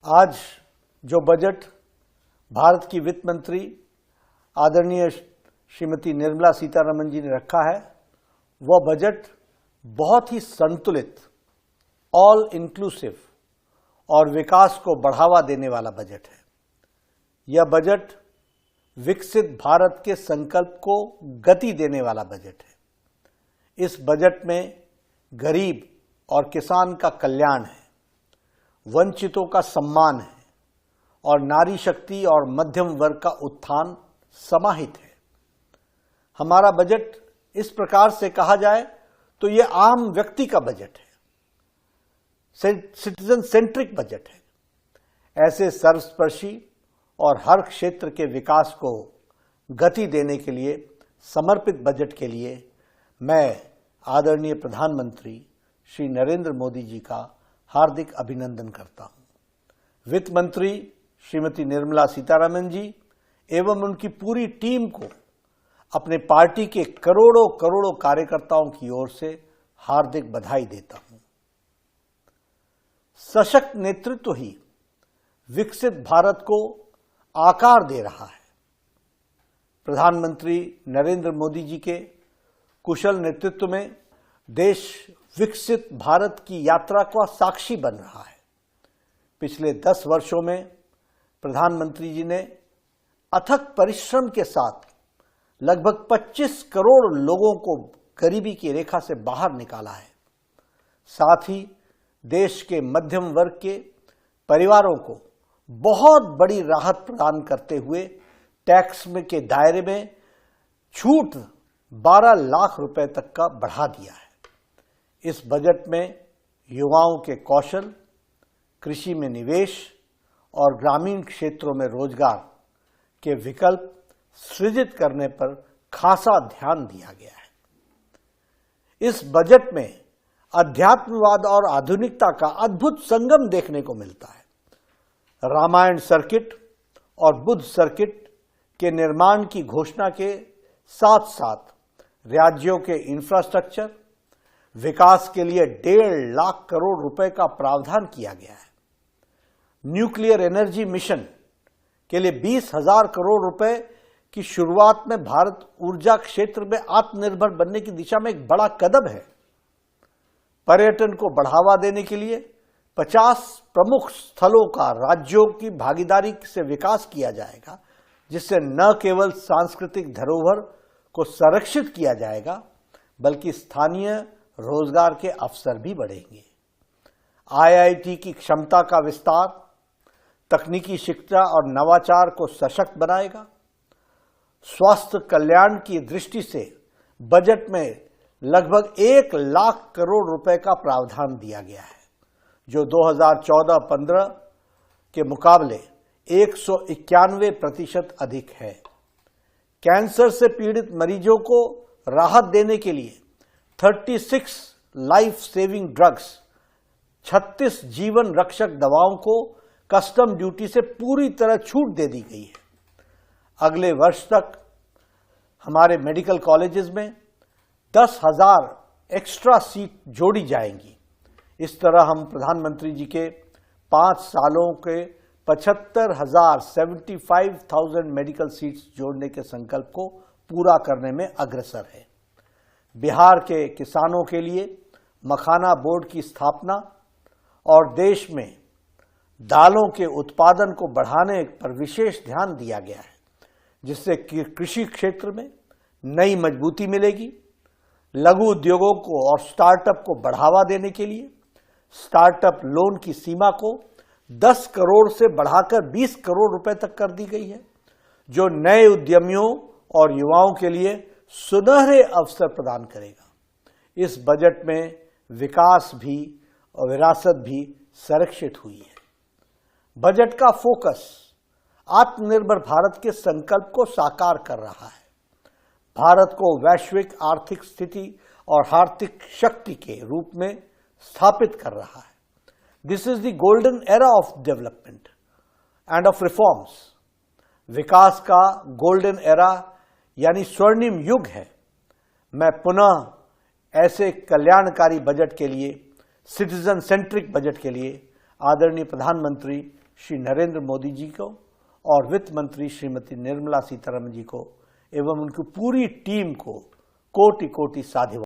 आज जो बजट भारत की वित्त मंत्री आदरणीय श्रीमती निर्मला सीतारमण जी ने रखा है, वह बजट बहुत ही संतुलित, ऑल इंक्लूसिव और विकास को बढ़ावा देने वाला बजट है। यह बजट विकसित भारत के संकल्प को गति देने वाला बजट है। इस बजट में गरीब और किसान का कल्याण है, वंचितों का सम्मान है और नारी शक्ति और मध्यम वर्ग का उत्थान समाहित है। हमारा बजट इस प्रकार से कहा जाए तो यह आम व्यक्ति का बजट है, सिटीजन सेंट्रिक बजट है। ऐसे सर्वस्पर्शी और हर क्षेत्र के विकास को गति देने के लिए समर्पित बजट के लिए मैं आदरणीय प्रधानमंत्री श्री नरेंद्र मोदी जी का हार्दिक अभिनंदन करता हूं। वित्त मंत्री श्रीमती निर्मला सीतारमण जी एवं उनकी पूरी टीम को अपने पार्टी के करोड़ों करोड़ों कार्यकर्ताओं की ओर से हार्दिक बधाई देता हूं। सशक्त नेतृत्व ही विकसित भारत को आकार दे रहा है। प्रधानमंत्री नरेंद्र मोदी जी के कुशल नेतृत्व में देश विकसित भारत की यात्रा का साक्षी बन रहा है। पिछले 10 वर्षों में प्रधानमंत्री जी ने अथक परिश्रम के साथ लगभग 25 करोड़ लोगों को गरीबी की रेखा से बाहर निकाला है। साथ ही देश के मध्यम वर्ग के परिवारों को बहुत बड़ी राहत प्रदान करते हुए टैक्स में के दायरे में छूट 12 लाख रुपए तक का बढ़ा दिया है। इस बजट में युवाओं के कौशल, कृषि में निवेश और ग्रामीण क्षेत्रों में रोजगार के विकल्प सृजित करने पर खासा ध्यान दिया गया है। इस बजट में अध्यात्मवाद और आधुनिकता का अद्भुत संगम देखने को मिलता है। रामायण सर्किट और बुद्ध सर्किट के निर्माण की घोषणा के साथ साथ राज्यों के इंफ्रास्ट्रक्चर विकास के लिए 1.5 लाख करोड़ रुपए का प्रावधान किया गया है। न्यूक्लियर एनर्जी मिशन के लिए 20,000 करोड़ रुपए की शुरुआत में भारत ऊर्जा क्षेत्र में आत्मनिर्भर बनने की दिशा में एक बड़ा कदम है। पर्यटन को बढ़ावा देने के लिए 50 प्रमुख स्थलों का राज्यों की भागीदारी से विकास किया जाएगा, जिससे न केवल सांस्कृतिक धरोहर को संरक्षित किया जाएगा बल्कि स्थानीय रोजगार के अवसर भी बढ़ेंगे। आईआईटी की क्षमता का विस्तार तकनीकी शिक्षा और नवाचार को सशक्त बनाएगा। स्वास्थ्य कल्याण की दृष्टि से बजट में लगभग 1 लाख करोड़ रुपए का प्रावधान दिया गया है, जो 2014-15 के मुकाबले 191% अधिक है। कैंसर से पीड़ित मरीजों को राहत देने के लिए 36 लाइफ सेविंग ड्रग्स, 36 जीवन रक्षक दवाओं को कस्टम ड्यूटी से पूरी तरह छूट दे दी गई है। अगले वर्ष तक हमारे मेडिकल कॉलेजेस में 10,000 एक्स्ट्रा सीट जोड़ी जाएंगी। इस तरह हम प्रधानमंत्री जी के 5 सालों के 75,000 मेडिकल सीट्स जोड़ने के संकल्प को पूरा करने में अग्रसर है। बिहार के किसानों के लिए मखाना बोर्ड की स्थापना और देश में दालों के उत्पादन को बढ़ाने पर विशेष ध्यान दिया गया है, जिससे कृषि क्षेत्र में नई मजबूती मिलेगी। लघु उद्योगों को और स्टार्टअप को बढ़ावा देने के लिए स्टार्टअप लोन की सीमा को 10 करोड़ से बढ़ाकर 20 करोड़ रुपए तक कर दी गई है, जो नए उद्यमियों और युवाओं के लिए सुनहरे अवसर प्रदान करेगा। इस बजट में विकास भी और विरासत भी संरक्षित हुई है। बजट का फोकस आत्मनिर्भर भारत के संकल्प को साकार कर रहा है, भारत को वैश्विक आर्थिक स्थिति और आर्थिक शक्ति के रूप में स्थापित कर रहा है। This is the golden era of development and of reforms. विकास का गोल्डन एरा यानी स्वर्णिम युग है। मैं पुनः ऐसे कल्याणकारी बजट के लिए, सिटीजन सेंट्रिक बजट के लिए आदरणीय प्रधानमंत्री श्री नरेंद्र मोदी जी को और वित्त मंत्री श्रीमती निर्मला सीतारमण जी को एवं उनकी पूरी टीम को कोटि कोटि साधुवाद।